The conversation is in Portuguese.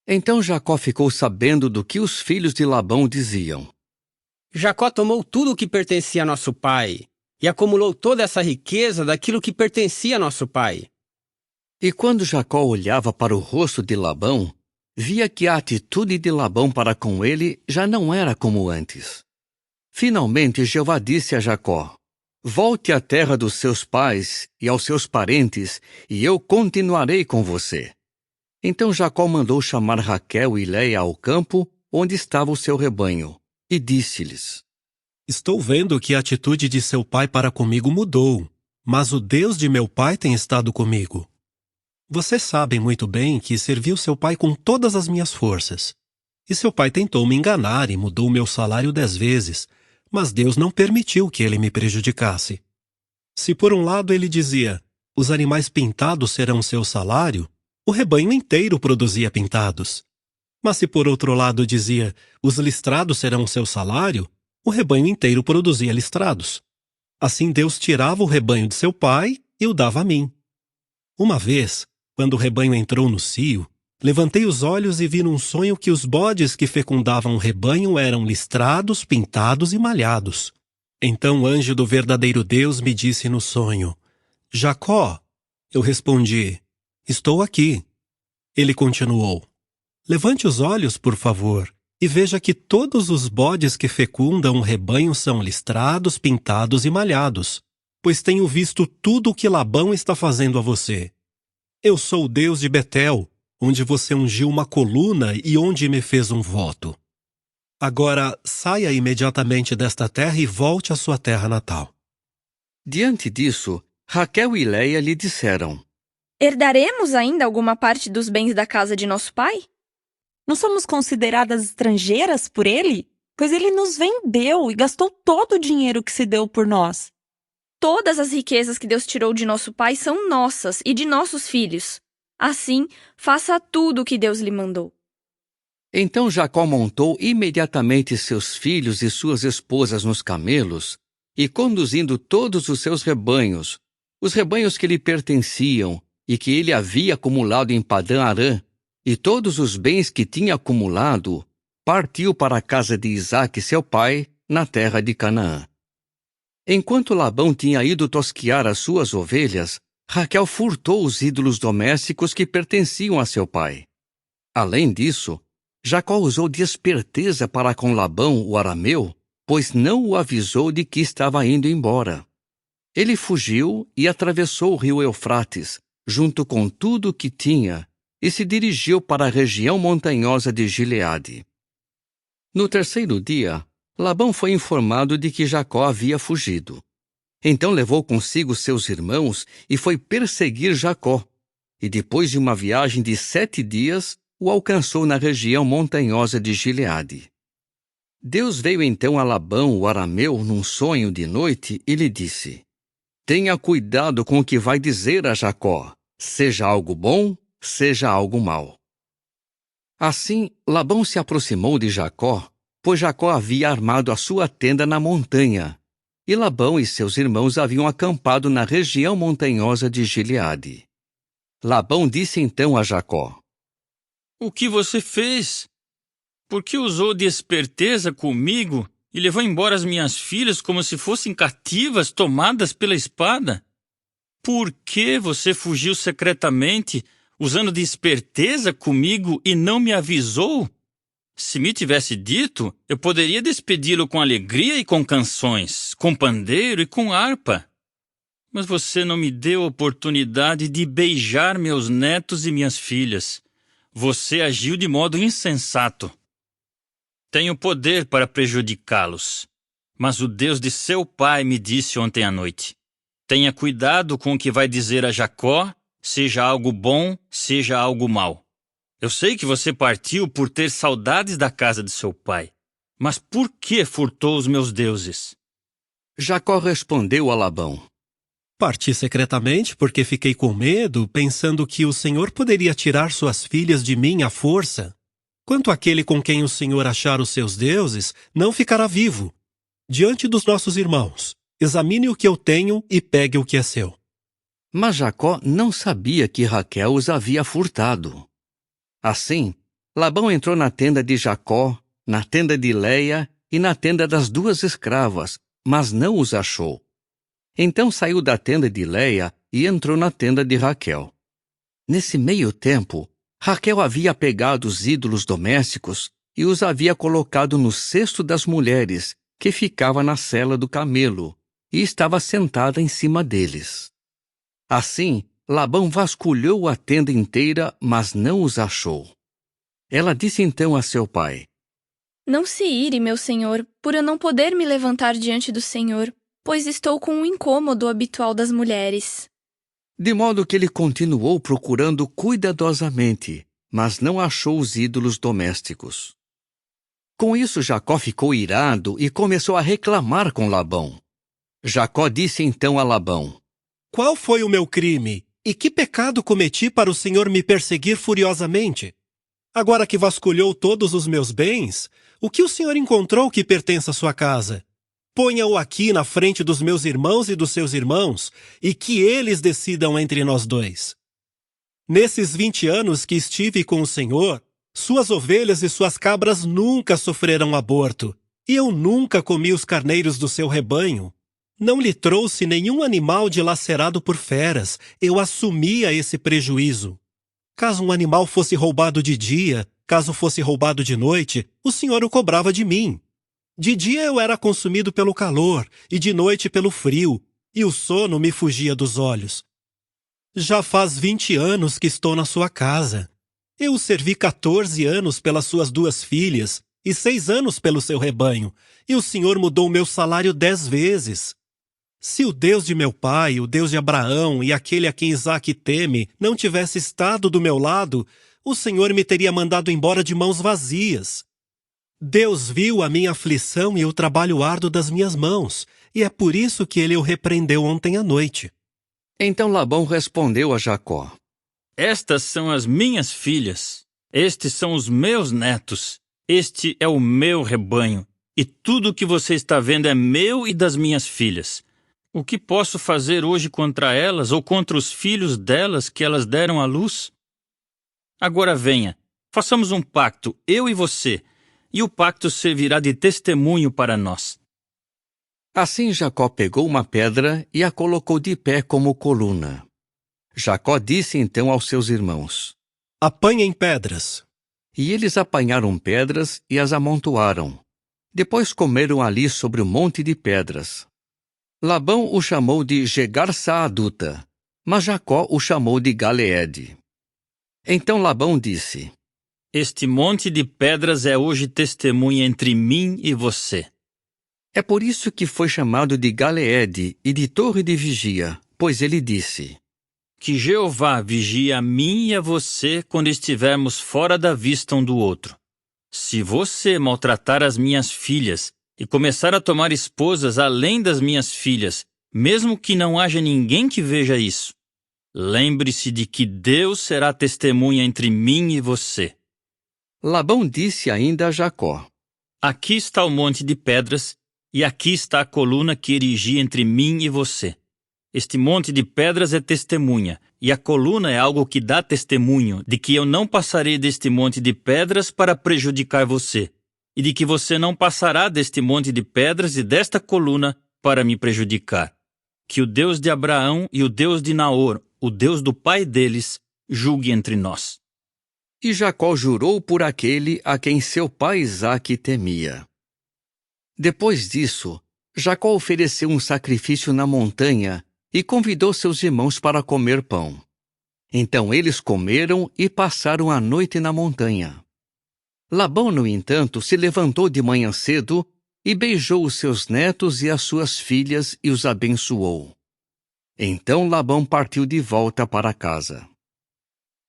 Então Jacó ficou sabendo do que os filhos de Labão diziam. Jacó tomou tudo o que pertencia a nosso pai e acumulou toda essa riqueza daquilo que pertencia a nosso pai. E quando Jacó olhava para o rosto de Labão, via que a atitude de Labão para com ele já não era como antes. Finalmente Jeová disse a Jacó: Volte à terra dos seus pais e aos seus parentes, e eu continuarei com você. Então Jacó mandou chamar Raquel e Leia ao campo onde estava o seu rebanho, e disse-lhes: Estou vendo que a atitude de seu pai para comigo mudou, mas o Deus de meu pai tem estado comigo. Vocês sabem muito bem que servi o seu pai com todas as minhas forças. E seu pai tentou me enganar e mudou meu salário 10 vezes, mas Deus não permitiu que ele me prejudicasse. Se por um lado ele dizia, os animais pintados serão seu salário, o rebanho inteiro produzia pintados. Mas se por outro lado dizia, os listrados serão seu salário, o rebanho inteiro produzia listrados. Assim Deus tirava o rebanho de seu pai e o dava a mim. Uma vez, quando o rebanho entrou no cio, levantei os olhos e vi num sonho que os bodes que fecundavam o rebanho eram listrados, pintados e malhados. Então o anjo do verdadeiro Deus me disse no sonho, Jacó. Eu respondi, estou aqui. Ele continuou, levante os olhos, por favor, e veja que todos os bodes que fecundam o rebanho são listrados, pintados e malhados, pois tenho visto tudo o que Labão está fazendo a você. Eu sou o Deus de Betel, onde você ungiu uma coluna e onde me fez um voto. Agora saia imediatamente desta terra e volte à sua terra natal. Diante disso, Raquel e Leia lhe disseram: Herdaremos ainda alguma parte dos bens da casa de nosso pai? Não somos consideradas estrangeiras por ele? Pois ele nos vendeu e gastou todo o dinheiro que se deu por nós. Todas as riquezas que Deus tirou de nosso pai são nossas e de nossos filhos. Assim, faça tudo o que Deus lhe mandou. Então Jacó montou imediatamente seus filhos e suas esposas nos camelos, e conduzindo todos os seus rebanhos, os rebanhos que lhe pertenciam e que ele havia acumulado em Padã-Arã, e todos os bens que tinha acumulado, partiu para a casa de Isaque, seu pai, na terra de Canaã. Enquanto Labão tinha ido tosquiar as suas ovelhas, Raquel furtou os ídolos domésticos que pertenciam a seu pai. Além disso, Jacó usou de esperteza para com Labão, o arameu, pois não o avisou de que estava indo embora. Ele fugiu e atravessou o rio Eufrates, junto com tudo o que tinha, e se dirigiu para a região montanhosa de Gileade. No terceiro dia, Labão foi informado de que Jacó havia fugido. Então levou consigo seus irmãos e foi perseguir Jacó, e depois de uma viagem de 7 dias, o alcançou na região montanhosa de Gileade. Deus veio então a Labão, o arameu, num sonho de noite e lhe disse: Tenha cuidado com o que vai dizer a Jacó, seja algo bom, seja algo mau. Assim, Labão se aproximou de Jacó, pois Jacó havia armado a sua tenda na montanha, e Labão e seus irmãos haviam acampado na região montanhosa de Gileade. Labão disse então a Jacó: O que você fez? Por que usou de esperteza comigo e levou embora as minhas filhas como se fossem cativas tomadas pela espada? Por que você fugiu secretamente, usando de esperteza comigo e não me avisou? Se me tivesse dito, eu poderia despedi-lo com alegria e com canções, com pandeiro e com harpa. Mas você não me deu a oportunidade de beijar meus netos e minhas filhas. Você agiu de modo insensato. Tenho poder para prejudicá-los, mas o Deus de seu pai me disse ontem à noite: tenha cuidado com o que vai dizer a Jacó, seja algo bom, seja algo mau. Eu sei que você partiu por ter saudades da casa de seu pai, mas por que furtou os meus deuses? Jacó respondeu a Labão: Parti secretamente porque fiquei com medo, pensando que o Senhor poderia tirar suas filhas de mim à força. Quanto àquele com quem o Senhor achar os seus deuses, não ficará vivo. Diante dos nossos irmãos, examine o que eu tenho e pegue o que é seu. Mas Jacó não sabia que Raquel os havia furtado. Assim, Labão entrou na tenda de Jacó, na tenda de Leia e na tenda das 2 escravas, mas não os achou. Então saiu da tenda de Leia e entrou na tenda de Raquel. Nesse meio tempo, Raquel havia pegado os ídolos domésticos e os havia colocado no cesto das mulheres, que ficava na sela do camelo, e estava sentada em cima deles. Assim, Labão vasculhou a tenda inteira, mas não os achou. Ela disse então a seu pai: Não se ire, meu senhor, por eu não poder me levantar diante do Senhor, pois estou com um incômodo habitual das mulheres. De modo que ele continuou procurando cuidadosamente, mas não achou os ídolos domésticos. Com isso, Jacó ficou irado e começou a reclamar com Labão. Jacó disse então a Labão: Qual foi o meu crime? E que pecado cometi para o Senhor me perseguir furiosamente? Agora que vasculhou todos os meus bens, o que o Senhor encontrou que pertence à sua casa? Ponha-o aqui na frente dos meus irmãos e dos seus irmãos, e que eles decidam entre nós 2. Nesses 20 anos que estive com o Senhor, suas ovelhas e suas cabras nunca sofreram aborto, e eu nunca comi os carneiros do seu rebanho. Não lhe trouxe nenhum animal dilacerado por feras, eu assumia esse prejuízo. Caso um animal fosse roubado de dia, caso fosse roubado de noite, o Senhor o cobrava de mim. De dia eu era consumido pelo calor, e de noite pelo frio, e o sono me fugia dos olhos. Já faz 20 anos que estou na sua casa. Eu o servi 14 anos pelas suas 2 filhas, e 6 anos pelo seu rebanho, e o Senhor mudou meu salário 10 vezes. Se o Deus de meu pai, o Deus de Abraão e aquele a quem Isaque teme, não tivesse estado do meu lado, o Senhor me teria mandado embora de mãos vazias. Deus viu a minha aflição e o trabalho árduo das minhas mãos, e é por isso que ele o repreendeu ontem à noite. Então Labão respondeu a Jacó: Estas são as minhas filhas, estes são os meus netos, este é o meu rebanho, e tudo o que você está vendo é meu e das minhas filhas. O que posso fazer hoje contra elas ou contra os filhos delas que elas deram à luz? Agora venha, façamos um pacto, eu e você, e o pacto servirá de testemunho para nós. Assim Jacó pegou uma pedra e a colocou de pé como coluna. Jacó disse então aos seus irmãos: Apanhem pedras. E eles apanharam pedras e as amontoaram. Depois comeram ali sobre o monte de pedras. Labão o chamou de Jegar-Saaduta, mas Jacó o chamou de Galeede. Então Labão disse: Este monte de pedras é hoje testemunha entre mim e você. É por isso que foi chamado de Galeede e de torre de vigia, pois ele disse: Que Jeová vigie a mim e a você quando estivermos fora da vista um do outro. Se você maltratar as minhas filhas e começar a tomar esposas além das minhas filhas, mesmo que não haja ninguém que veja isso, lembre-se de que Deus será testemunha entre mim e você. Labão disse ainda a Jacó: Aqui está o monte de pedras, e aqui está a coluna que erigi entre mim e você. Este monte de pedras é testemunha, e a coluna é algo que dá testemunho de que eu não passarei deste monte de pedras para prejudicar você, e de que você não passará deste monte de pedras e desta coluna para me prejudicar. Que o Deus de Abraão e o Deus de Naor, o Deus do pai deles, julgue entre nós. E Jacó jurou por aquele a quem seu pai Isaque temia. Depois disso, Jacó ofereceu um sacrifício na montanha e convidou seus irmãos para comer pão. Então eles comeram e passaram a noite na montanha. Labão, no entanto, se levantou de manhã cedo e beijou os seus netos e as suas filhas e os abençoou. Então Labão partiu de volta para casa.